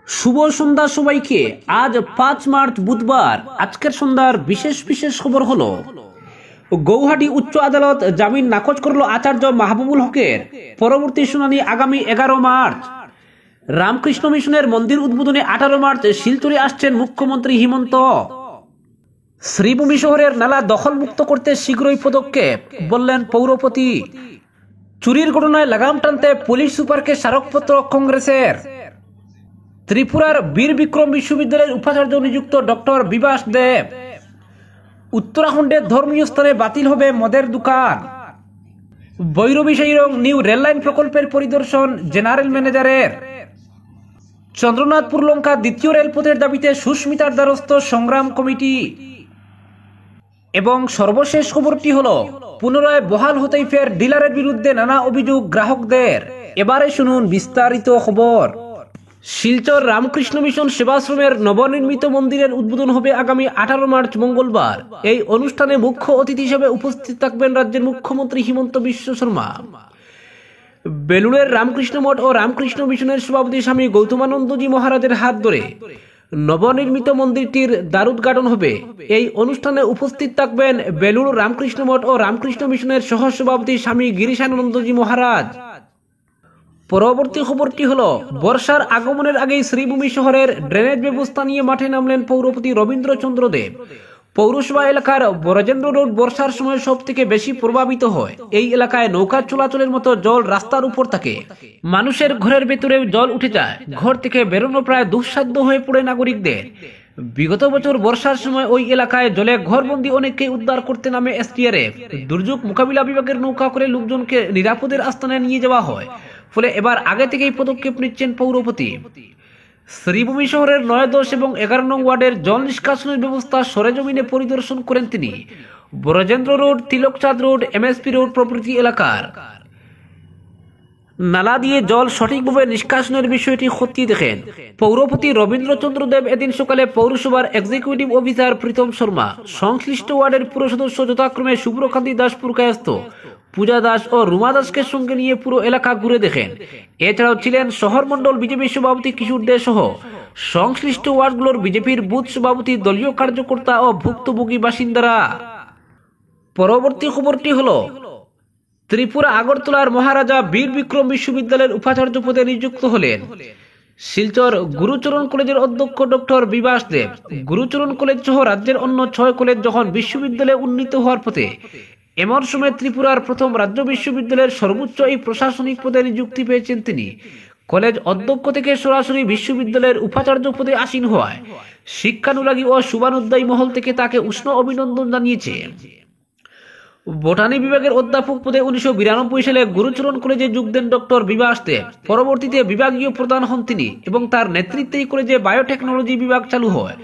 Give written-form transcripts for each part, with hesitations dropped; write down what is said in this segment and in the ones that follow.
শুভ সন্ধ্যা সবাইকে। আজ 5 মার্চ বুধবার। আজকের সন্ধ্যার বিশেষ বিশেষ খবর হলো, গৌহাটি উচ্চ আদালত জামিন নাকচ করল আচার্য মাহবুবুল হকের। পরবর্তী শুনানি আগামী 11 মার্চ। রামকৃষ্ণ মিশনের মন্দির উদ্বোধনে 18 মার্চ শিলচরে আসছেন মুখ্যমন্ত্রী হিমন্ত। শ্রীভূমি শহরের নালা দখলমুক্ত করতে শীঘ্রই পদক্ষেপ, বললেন পৌরপতি। চুরির ঘটনায় লাগাম টানতে পুলিশ সুপারকে স্মারকপত্র কংগ্রেসের। ত্রিপুরার বীর বিক্রম বিশ্ববিদ্যালয়ের উপাচার্য নিযুক্ত ডক্টর বিভাস দেব। উত্তরাখণ্ডের ধর্মীয় স্থানে বাতিল হবে মদের দোকান। বৈরবী সাইরং নিউ রেললাইন প্রকল্পের পরিদর্শন জেনারেল ম্যানেজারের। চন্দ্রনাথপুর লঙ্কা দ্বিতীয় রেলপথের দাবিতে সুস্মিতার দ্বারস্থ সংগ্রাম কমিটি। এবং সর্বশেষ খবরটি হলো, পুনরায় বহাল হতেই ফের ডিলারের বিরুদ্ধে নানা অভিযোগ গ্রাহকদের। এবারে শুনুন বিস্তারিত খবর। শিলচর রামকৃষ্ণ মিশন সেবাশ্রমের নবনির্মিত মন্দিরের উদ্বোধন হবে আগামী 18 মার্চ মঙ্গলবার। এই অনুষ্ঠানে মুখ্য অতিথি হিসেবে উপস্থিত থাকবেন রাজ্যের মুখ্যমন্ত্রী হিমন্ত বিশ্ব শর্মা। বেলুড়ের রামকৃষ্ণ মঠ ও রামকৃষ্ণ মিশনের সভাপতি স্বামী গৌতমানন্দজি মহারাজের হাত ধরে নবনির্মিত মন্দিরটির দ্বারোদ্ঘাটন হবে। এই অনুষ্ঠানে উপস্থিত থাকবেন বেলুড় রামকৃষ্ণ মঠ ও রামকৃষ্ণ মিশনের সহ সভাপতি স্বামী গিরিশানন্দজি মহারাজ। পরবর্তী খবরটি হলো, বর্ষার আগমনের আগেই শ্রীভূমি শহরের ড্রেনেজ ব্যবস্থা নিয়ে মাঠে নামলেন পৌরপতি রবীন্দ্রচন্দ্র দেব। পৌরসভা এলাকার বরজেন্দ্র রোড বর্ষার সময় সব থেকে বেশি প্রভাবিত হয়। এই এলাকায় নৌকা চলাচলের মতো জল রাস্তার উপর থাকে। মানুষের ঘরের ভেতরে জল উঠে যায়। ঘর থেকে বেরোনো প্রায় দুঃসাধ্য হয়ে পড়ে নাগরিকদের। বিগত বছর বর্ষার সময় ওই এলাকায় জলে ঘরবন্দি অনেককে উদ্ধার করতে নামে এসডিআরএফ। দুর্যোগ মোকাবিলা বিভাগের নৌকা করে লোকজনকে নিরাপদের আস্তানায় নিয়ে যাওয়া হয়। ফলে এবার আগে থেকেই পদক্ষেপ নিচ্ছেন পৌরপতি। শ্রীভূমি শহরের 9, 10 এবং 11 নং ওয়ার্ডের জল নিষ্কাশনের ব্যবস্থা সরেজমিনে পরিদর্শন করেন তিনি। Brajendra road, Tilakchand road, MSP road প্রভৃতি এলাকার নালা দিয়ে জল সঠিকভাবে নিষ্কাশনের বিষয়টি খতিয়ে দেখেন পৌরপতি রবীন্দ্রচন্দ্র দেব। এদিন সকালে পৌরসভার এক্সিকিউটিভ অফিসার প্রীতম শর্মা, সংশ্লিষ্ট ওয়ার্ডের পুরো সদস্য যথাক্রমে শুভ্রকান্তি দাস পুরকায়স্থ, পূজা দাস ও রুমা দাসকে সঙ্গে নিয়ে পুরো এলাকা ঘুরে দেখেন। এছাড়াও ছিলেন শহর মন্ডল বিজেপি সভাপতি কিশোর দে সহ সংশ্লিষ্ট ওয়ার্ডগুলোর বিজেপির বুথ সভাপতি, দলীয় কার্যকর্তা ও ভুক্তভোগী বাসিন্দারা। পরবর্তী খবরটি হলো, ত্রিপুরা আগরতলার মহারাজা বীর বিক্রম বিশ্ববিদ্যালয়ের উপাচার্য পদে নিযুক্ত হলেন শিলচর গুরুচরণ কলেজের অধ্যক্ষ ডক্টর বিভাস দেব। গুরুচরণ কলেজ সহ রাজ্যের অন্য 6 কলেজ যখন বিশ্ববিদ্যালয়ে উন্নীত হওয়ার পথে, এমন সময় ত্রিপুরার প্রথম রাজ্য বিশ্ববিদ্যালয়ের সর্বোচ্চ এই প্রশাসনিক পদে নিযুক্তি পেয়েছেন তিনি। কলেজ অধ্যক্ষ থেকে সরাসরি বিশ্ববিদ্যালয়ের উপাচার্য পদে আসীন হওয়ায় শিক্ষানুরাগী ও শুভানুদ্দায়ী মহল থেকে তাকে উষ্ণ অভিনন্দন জানিয়েছে। বোটানি বিভাগের অধ্যাপক পদে 1992 সালে গুরুচরণ কলেজে যোগ দেন ডক্টর বিভাস দেব। পরবর্তীতে বিভাগীয় প্রধান হন তিনি এবং তার নেতৃত্বে এই কলেজে বায়োটেকনোলজি বিভাগ চালু হয়।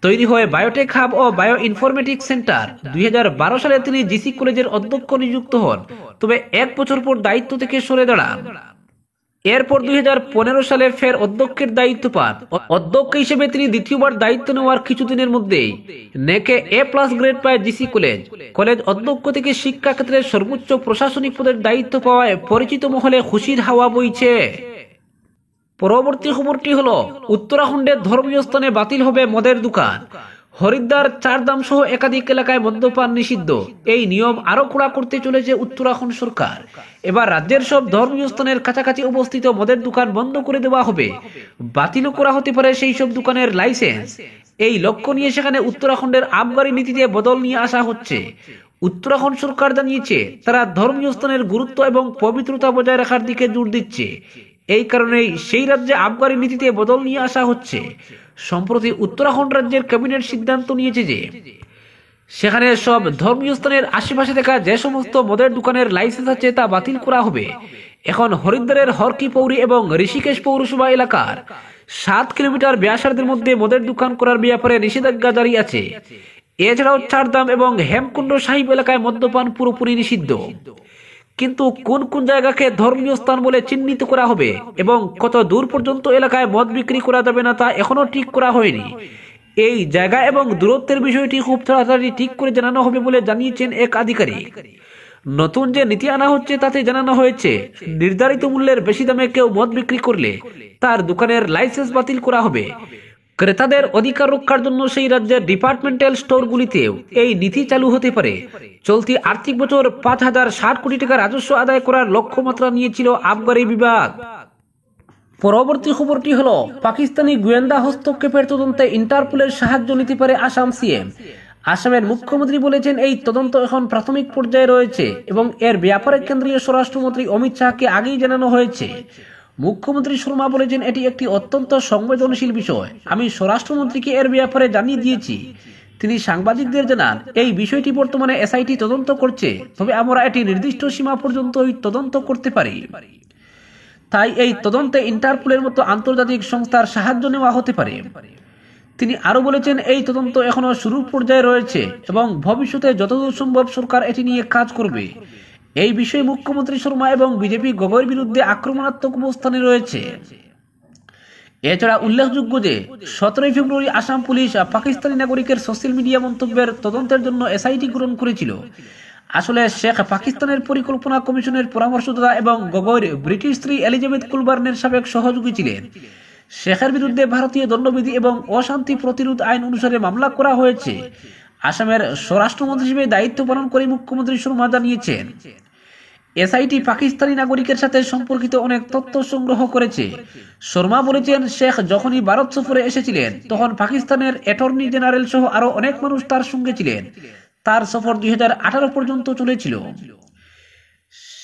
তৈরি হয় বায়োটেক হাব ও বায়ো ইনফরমেটিক্স সেন্টার। 2012 সালে তিনি জিসি কলেজের অধ্যক্ষ নিযুক্ত হন, তবে 1 বছর পর দায়িত্ব থেকে সরে দাঁড়ান। এরপর 2015 সালে ফের অধ্যক্ষের দায়িত্ব পান। অধ্যক্ষ হিসেবে তিনি দ্বিতীয়বার দায়িত্ব নেওয়ার কিছুদিনের মধ্যেই নেকে A+ গ্রেড পায় জিসি কলেজ। কলেজ অধ্যক্ষ থেকে শিক্ষা ক্ষেত্রের সর্বোচ্চ প্রশাসনিক পদের দায়িত্ব পাওয়ায় পরিচিত মহলে খুশির হাওয়া বইছে। পরবর্তী খবরটি হলো, উত্তরাখণ্ডের ধর্মীয় স্থানে বাতিল হবে মদের দোকান। হরিদ্বার, চারধাম সহ একাধিক এলাকায় মদ্যপান নিষিদ্ধ। এই নিয়ম আরো কড়া করতে চলেছে উত্তরাখণ্ড সরকার। এবার রাজ্যের সব ধর্মীয় স্থানের কাছাকাছি অবস্থিত মদের দোকান বন্ধ করে দেওয়া হবে। বাতিলও করা হতে পারে সেই সব দোকানের লাইসেন্স। এই লক্ষ্য নিয়ে সেখানে উত্তরাখণ্ডের আবগারি নীতিতে বদল নিয়ে আসা হচ্ছে। উত্তরাখণ্ড সরকার জানিয়েছে তারা ধর্মীয় স্থানের গুরুত্ব এবং পবিত্রতা বজায় রাখার দিকে জোর দিচ্ছে। এই কারণেই সেই রাজ্যে আবগারি নীতিতে বদল নিয়ে আসা হচ্ছে। সম্প্রতি উত্তরাখণ্ড রাজ্যের ক্যাবিনেট সিদ্ধান্ত নিয়েছে যে সেখানে সব ধর্মীয় স্থানের আশেপাশে থাকা যে সমস্ত মদের দোকানের লাইসেন্স আছে তা বাতিল করা হবে। এখন হরিদ্বারের হরকি পৌরী এবং ঋষিকেশ পৌরসভা এলাকার 7 কিলোমিটার ব্যাসার্ধের মধ্যে মদের দোকান করার ব্যাপারে নিষেধাজ্ঞা জারি আছে। এছাড়াও চারধাম এবং হেমকুণ্ড সাহিব এলাকায় মদ্যপান পুরোপুরি নিষিদ্ধ। কিন্তু কোন কোন জায়গাকে ধর্মীয় স্থান বলে চিহ্নিত করা হবে এবং কত দূর পর্যন্ত এলাকায় মদ বিক্রি করা যাবে না তা এখনো ঠিক করা হয়নি। এই জায়গা এবং দূরত্বের বিষয়টি খুব তাড়াতাড়ি ঠিক করে জানানো হবে বলে জানিয়েছেন এক আধিকারিক। নতুন যে নীতি আনা হচ্ছে তাতে জানানো হয়েছে নির্ধারিত মূল্যের বেশি দামে কেউ মদ বিক্রি করলে তার দোকানের লাইসেন্স বাতিল করা হবে। ক্রেতাদের অধিকার রক্ষার জন্য সেই রাজ্যের ডিপার্টমেন্টাল স্টোরগুলিতেও এই নীতি চালু হতে পারে। চলতি আর্থিক বছর ৫,০৬০ কোটি টাকা রাজস্ব আদায় করার লক্ষ্যমাত্রা নিয়েছিল আবগারি বিভাগ। পরবর্তী খবরটি হলো পাকিস্তানি গোয়েন্দা হস্তক্ষেপের তদন্তে ইন্টারপোলের সাহায্য নিতে পারে আসাম সিএম। আসামের মুখ্যমন্ত্রী বলেছেন এই তদন্ত এখন প্রাথমিক পর্যায়ে রয়েছে এবং এর ব্যাপারে কেন্দ্রীয় স্বরাষ্ট্রমন্ত্রী অমিত শাহকে আগেই জানানো হয়েছে। মুখ্যমন্ত্রী শর্মা বলেছেন এটি একটি অত্যন্ত সংবেদনশীল বিষয়, আমি স্বরাষ্ট্রমন্ত্রীকে এর ব্যাপারে জানিয়ে দিয়েছি। তিনি সাংবাদিকদের জানান এই বিষয়টি বর্তমানে এসআইটি তদন্ত করছে, তবে আমরা এটি নির্দিষ্ট সীমা পর্যন্তই তদন্ত করতে পারি। তাই এই তদন্তে ইন্টারপোলের মতো আন্তর্জাতিক সংস্থার সাহায্য নেওয়া হতে পারে। তিনি আরো বলেছেন এই তদন্ত এখনো শুরুর পর্যায়ে রয়েছে এবং ভবিষ্যতে যতদূর সম্ভব সরকার এটি নিয়ে কাজ করবে। এই বিষয়ে মুখ্যমন্ত্রী শর্মা এবং বিজেপি গগৈর বিরুদ্ধে আক্রমণাত্মক অবস্থানে রয়েছে। এছাড়া উল্লেখযোগ্য যে 17 ফেব্রুয়ারি আসাম পুলিশ পাকিস্তানি নাগরিকের সোশ্যাল মিডিয়া মন্তব্যের তদন্তের জন্য এসআইটি গঠন করেছিল। আসলে শেখ পাকিস্তানের পরিকল্পনা কমিশনের পরামর্শদাতা এবং গগৈর ব্রিটিশ স্ত্রী এলিজাবেথ কুলবার্নের সাবেক সহযোগী ছিলেন। শেখের বিরুদ্ধে ভারতীয় দণ্ডবিধি এবং অশান্তি প্রতিরোধ আইন অনুসারে মামলা করা হয়েছে। আসামের স্বরাষ্ট্রমন্ত্রী হিসেবে দায়িত্ব পালন করে মুখ্যমন্ত্রী শর্মা জানিয়েছেন এসআইটি পাকিস্তানি নাগরিকের সাথে সম্পর্কিত অনেক তথ্য সংগ্রহ করেছে। শর্মা বলেছেন শেখ যখনই ভারত সফরে এসেছিলেন তখন পাকিস্তানের অ্যাটর্নি জেনারেল সহ আরো অনেক মানুষ তার সঙ্গে ছিলেন। তার সফর 2018 পর্যন্ত চলেছিল।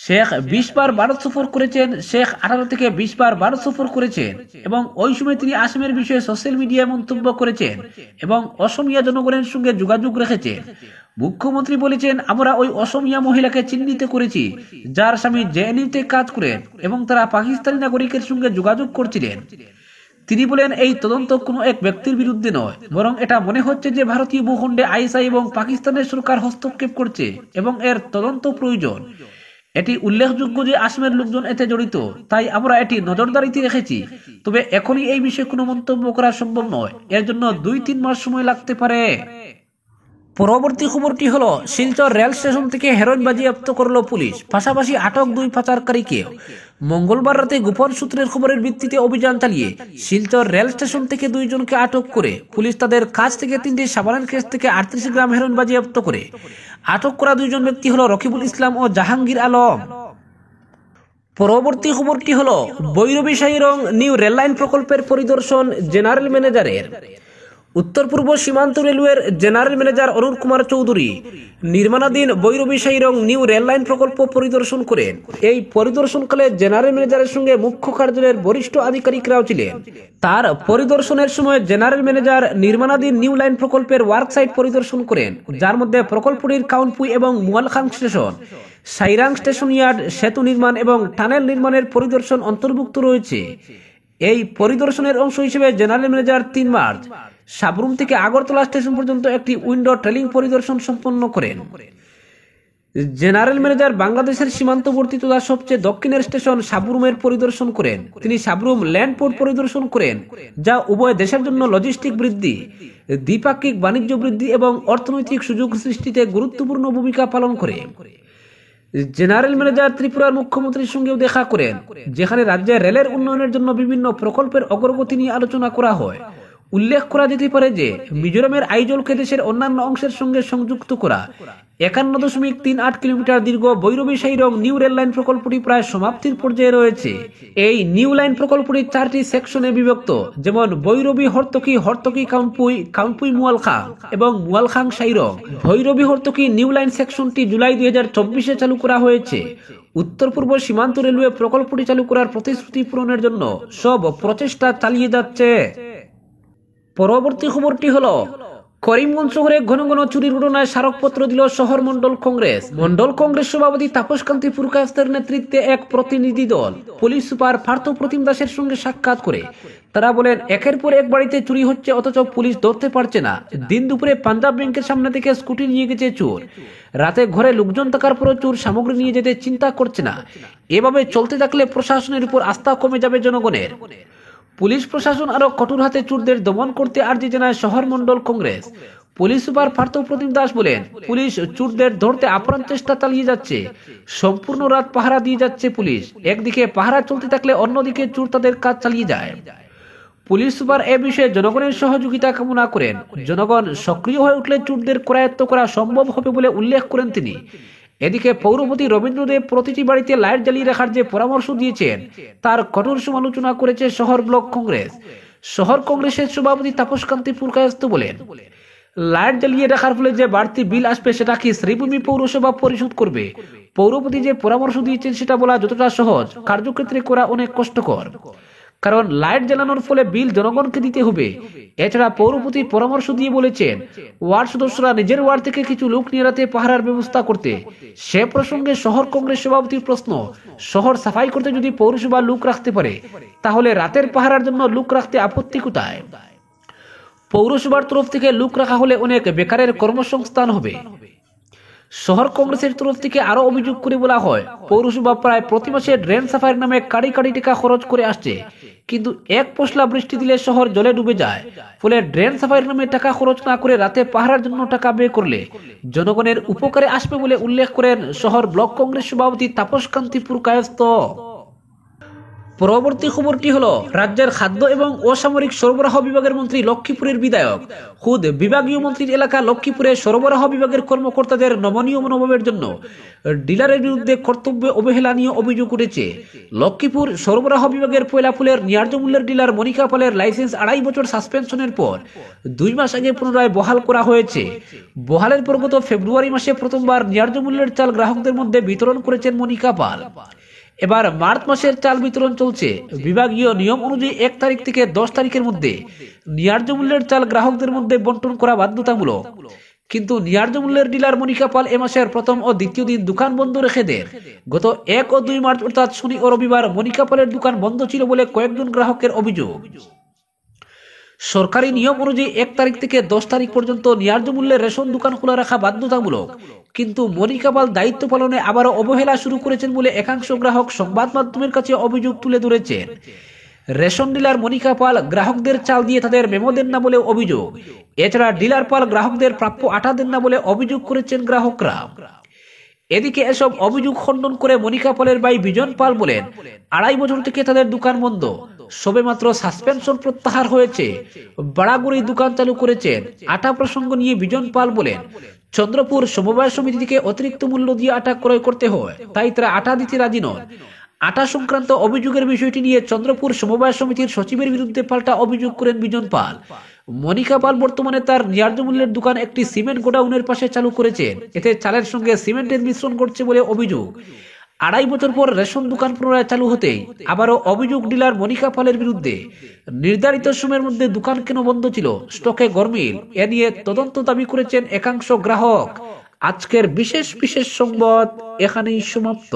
শেখ 20 বার ভারত সফর করেছেন। শেখ 18 থেকে 20 বার ভারত সফর করেছেন এবং ওই সময় তিনি আসামের বিষয়ে সোশ্যাল মিডিয়ায় মন্তব্য করেছেন এবং অসমিয়া জনগণের সঙ্গে যোগাযোগ রেখেছেন। মুখ্যমন্ত্রী বলেছেন আমরা ওই অসমিয়া মহিলাকে চিহ্নিত করেছি যার স্বামী জেএনইউতে কাজ করেন এবং তারা পাকিস্তানি নাগরিকের সঙ্গে যোগাযোগ করছিলেন। তিনি বলেন এই তদন্ত কোনো এক ব্যক্তির বিরুদ্ধে নয়, বরং এটা মনে হচ্ছে যে ভারতীয় ভূখণ্ডে আইএসআই এবং পাকিস্তানের সরকার হস্তক্ষেপ করছে এবং এর তদন্ত প্রয়োজন। এটি উল্লেখযোগ্য যে আসামের লোকজন এতে জড়িত, তাই আমরা এটি নজরদারিতে রেখেছি। তবে এখনই এই বিষয়ে কোনো মন্তব্য করা সম্ভব নয়, এর জন্য 2-3 মাস সময় লাগতে পারে। পরবর্তী খবরটি হলো শিলচর রেল স্টেশন থেকে হেরোইন বাজেয়াপ্ত করলো পুলিশ, পাশাপাশি আটক 2 পাচারকারীকে। মঙ্গলবার রাতে গোপন সূত্রের খবরের ভিত্তিতে অভিযান চালিয়ে শিলচর রেল স্টেশন থেকে 2 জনকে আটক করে পুলিশ তাদের কাছ থেকে 3টি সাবানের কেস থেকে 38 গ্রাম হেরোইন বাজেয়াপ্ত করে। আটক করা 2 জন ব্যক্তি হলো রকিবুল ইসলাম ও জাহাঙ্গীর আলম। পরবর্তী খবরটি হলো বৈরবী সাইরং নিউ রেললাইন প্রকল্পের পরিদর্শন জেনারেল ম্যানেজারের। উত্তর পূর্ব সীমান্ত রেলওয়ের জেনারেল ম্যানেজার অরুণ কুমার চৌধুরী নির্মাণাধীন বৈরবী সাইরং নিউ রেললাইন প্রকল্প পরিদর্শন করেন। এই পরিদর্শনকালে জেনারেল ম্যানেজারের সঙ্গে মুখ্য কার্যালয়ের বরিষ্ঠ আধিকারিকরাও ছিলেন। তার পরিদর্শনের সময় জেনারেল ম্যানেজার নির্মাণাধীন নিউ লাইন প্রকল্পের ওয়ার্ক সাইট পরিদর্শন করেন, যার মধ্যে প্রকল্পটির কাউনপুই এবং মুয়ালখাং স্টেশন, সাইরাং স্টেশন ইয়ার্ড, সেতু নির্মাণ এবং টানেল নির্মাণের পরিদর্শন অন্তর্ভুক্ত রয়েছে। এই পরিদর্শনের অংশ হিসেবে জেনারেল ম্যানেজার 3 মার্চ সাবরুম থেকে আগরতলা স্টেশন পর্যন্ত একটি উইন্ডো ট্রেলিং পরিদর্শন সম্পন্ন করেন। জেনারেল ম্যানেজার বাংলাদেশের সীমান্তবর্তী তথা সবচেয়ে দক্ষিণের স্টেশন সাবরুমের পরিদর্শন করেন। তিনি সাবরুম ল্যান্ড পোর্ট পরিদর্শন করেন, যা উভয় দেশের জন্য লজিস্টিক বৃদ্ধি, দ্বিপাক্ষিক বাণিজ্য বৃদ্ধি এবং অর্থনৈতিক সুযোগ সৃষ্টিতে গুরুত্বপূর্ণ ভূমিকা পালন করে। জেনারেল ম্যানেজার ত্রিপুরার মুখ্যমন্ত্রীর সঙ্গেও দেখা করেন, যেখানে রাজ্যের রেলের উন্নয়নের জন্য বিভিন্ন প্রকল্পের অগ্রগতি নিয়ে আলোচনা করা হয়। উল্লেখ করা যেতে পারে যে মিজোরামের আইজলকে দেশের অন্যান্য অংশের সঙ্গে সংযুক্ত করা 51.38 কিলোমিটার দীর্ঘ বৈরবী সাইরং নিউ রেল লাইন প্রকল্পটি প্রায় সমাপ্তির পর্যায়ে রয়েছে। এই নিউ লাইন প্রকল্পটি 4টি সেকশনে বিভক্ত, যেমন বৈরবী হর্তকি, হর্তকি কাউনপুই, কাউনপুই মুয়ালখাং এবং মুয়ালখাং সাইরং। ভৈরবী হর্তকি নিউ লাইন সেকশনটি জুলাই 2024-এ চালু করা হয়েছে। উত্তর পূর্ব সীমান্ত রেলওয়ে প্রকল্পটি চালু করার প্রতিশ্রুতি পূরণের জন্য সব প্রচেষ্টা চালিয়ে যাচ্ছে। পরবর্তী খবরটি হলো করিমগঞ্জ শহরে ঘন ঘন চুরির ঘটনায় স্মারকপত্র দিল শহর মন্ডল কংগ্রেস। মন্ডল কংগ্রেস সভাপতি তাপস কান্তি পুরকায়স্থের নেতৃত্বে এক প্রতিনিধি দল পুলিশ সুপার পার্থ প্রতিম দাসের সঙ্গে সাক্ষাৎ করে তারা বলেন, একের পর এক বাড়িতে চুরি হচ্ছে অথচ পুলিশ ধরতে পারছে না। দিন দুপুরে পাঞ্জাব ব্যাংকের সামনে থেকে স্কুটি নিয়ে গেছে চোর। রাতে ঘরে লোকজন থাকার পরও চোর সামগ্রী নিয়ে যেতে চিন্তা করছে না। এভাবে চলতে থাকলে প্রশাসনের উপর আস্থা কমে যাবে জনগণের। পুলিশ প্রশাসন আরো কঠোর হাতে চোরদের দমন করতে আর্জি জানায় শহর মন্ডল কংগ্রেস। পুলিশ সুপার পার্থপ্রতিম দাস বলেন, পুলিশ চোরদের ধরতে আপ্রাণ চেষ্টা চালিয়ে যাচ্ছে। সম্পূর্ণ রাত পাহারা দিয়ে যাচ্ছে পুলিশ। একদিকে পাহারা চলতে থাকলে অন্যদিকে চোর তাদের কাজ চালিয়ে যায়। পুলিশ সুপার এ বিষয়ে জনগণের সহযোগিতা কামনা করেন। জনগণ সক্রিয় হয়ে উঠলে চোরদের করায়ত্ত করা সম্ভব হবে বলে উল্লেখ করেন তিনি। এদিকে পৌরপতি রবীন্দ্র দেব প্রতিটি বাড়িতে লাইট জ্বালিয়ে রাখার যে পরামর্শ দিয়েছেন তার কঠোর সমালোচনা করেছে শহর ব্লক কংগ্রেস। শহর কংগ্রেসের সভাপতি তাপসকান্তি পুরকায়স্থ বলেন, লাইট জ্বালিয়ে রাখার ফলে যে বাড়তি বিল আসবে সেটা কি শ্রীভূমি পৌরসভা পরিশোধ করবে? পৌরপতি যে পরামর্শ দিয়েছেন সেটা বলা যতটা সহজ, কার্যক্ষেত্রে করা অনেক কষ্টকর। কারণ লাইট জ্বালানোর ফলে বিল জনগণকে দিতে হবে। এছাড়া পৌরপতি পরামর্শ দিয়ে বলেছেন ওয়ার্ড সদস্যরা নিজের ওয়ার্ড থেকে কিছু লোক নিয়ে রাতে পাহারার ব্যবস্থা করতে। সে প্রসঙ্গে শহর কংগ্রেস সভাপতির প্রশ্ন, শহর সাফাই করতে যদি পৌরসভা লোক রাখতে পারে তাহলে রাতের পাহারার জন্য লোক রাখতে আপত্তি কোথায়? পৌরসভার তরফ থেকে লোক রাখা হলে অনেক বেকারের কর্মসংস্থান হবে। শহর কংগ্রেসের তরফ থেকে আরো অভিযোগ করে বলা হয়, পৌরসভা প্রায় প্রতি মাসে ড্রেন সাফাইয়ের নামে কাড়ি কাড়ি টাকা খরচ করে আসছে, কিন্তু এক পশলা বৃষ্টি দিলে শহর জলে ডুবে যায়। ফলে ড্রেন সাফাইয়ের নামে টাকা খরচ না করে রাতে পাহারার জন্য টাকা ব্যয় করলে জনগণের উপকারে আসবে বলে উল্লেখ করেন শহর ব্লক কংগ্রেস সভাপতি তাপসকান্তি পুরকায়স্থ। পরবর্তী খবরটি হলো, রাজ্যের খাদ্য এবং অসামরিক সরবরাহ বিভাগের মন্ত্রী লক্ষ্মীপুরের বিধায়ক খুদ বিভাগীয় মন্ত্রীর এলাকা লক্ষ্মীপুরে সরবরাহ বিভাগের কর্মকর্তাদের নমনীয় মনোভাবের জন্য ডিলারের বিরুদ্ধে কর্তব্য অবহেলা নিয়ে অভিযোগ উঠেছে। লক্ষ্মীপুর সরবরাহ বিভাগের পয়লা ফুলের ন্যায্য মূল্যের ডিলার মনিকা পালের লাইসেন্স 2.5 বছর সাসপেনশনের পর 2 মাস আগে পুনরায় বহাল করা হয়েছে। বহালের পর গত ফেব্রুয়ারি মাসে প্রথমবার ন্যায্য মূল্যের চাল গ্রাহকদের মধ্যে বিতরণ করেছেন মনিকা পাল। এবার মার্চ মাসের চাল বিতরণ চলছে। বিভাগীয় নিয়ম অনুযায়ী 1 তারিখ থেকে 10 তারিখের মধ্যে ন্যায্য মূল্যের চাল গ্রাহকদের মধ্যে বন্টন করা বাধ্যতামূলক। কিন্তু ন্যায্য মূল্যের ডিলার মনিকা পাল এ মাসের প্রথম ও দ্বিতীয় দিন দোকান বন্ধ রেখে দেন। গত 1 ও 2 মার্চ অর্থাৎ শনি ও রবিবার মনিকা পালের দোকান বন্ধ ছিল বলে কয়েকজন গ্রাহকের অভিযোগ। সরকারি নিয়ম অনুযায়ী 1 তারিখ থেকে 10 তারিখ পর্যন্ত ন্যায্য মূল্যের রেশন দোকান খোলা রাখা বাধ্যতামূলক, কিন্তু মনিকা পাল দায়িত্ব পালনে আবারও অবহেলা শুরু করেছেন বলে একাংশ গ্রাহক সংবাদ মাধ্যমের কাছে অভিযোগ তুলে ধরেছেন। রেশন ডিলার মনিকা পাল গ্রাহকদের চাল দিয়ে তাদের মেমো দেন না বলে অভিযোগ। এছাড়া ডিলার পাল গ্রাহকদের প্রাপ্য আটা দেন না বলে অভিযোগ করেছেন গ্রাহকরা। এদিকে এসব অভিযোগ খণ্ডন করে মনিকা পালের ভাই বিজন পাল বলেন, 2.5 বছর থেকে তাদের দোকান বন্ধ, সবেমাত্র সাসপেনশন প্রত্যাহার হয়েছে। বাড়াগুড়ি দোকান চালু করেছেন। আটা প্রসঙ্গ নিয়ে বিজন পাল বলেন, চন্দ্রপুর সমবায় সমিতি থেকে অতিরিক্ত মূল্য দিয়ে আটা ক্রয় করতে হয়, তাই তারা আটা দিতে রাজি নন। আটা সংক্রান্ত অভিযোগের বিষয়টি নিয়ে চন্দ্রপুর সমবায় সমিতির সচিবের বিরুদ্ধে পাল্টা অভিযোগ করেন বিজন পাল। মনিকা পাল বর্তমানে তার ন্যায্য মূল্যের দোকান একটি সিমেন্ট গোডাউনের পাশে চালু করেছেন। এতে চালের সঙ্গে সিমেন্টের মিশ্রণ ঘটছে বলে অভিযোগ। 2.5 বছর পর রেশন দোকান পুনরায় চালু হতেই আবারও অভিযোগ ডিলার মনিকা পালের বিরুদ্ধে। নির্ধারিত সময়ের মধ্যে দোকান কেন বন্ধ ছিল, স্টকে গরমিল, এ নিয়ে তদন্ত দাবি করেছেন একাংশ গ্রাহক। আজকের বিশেষ সংবাদ এখানেই সমাপ্ত।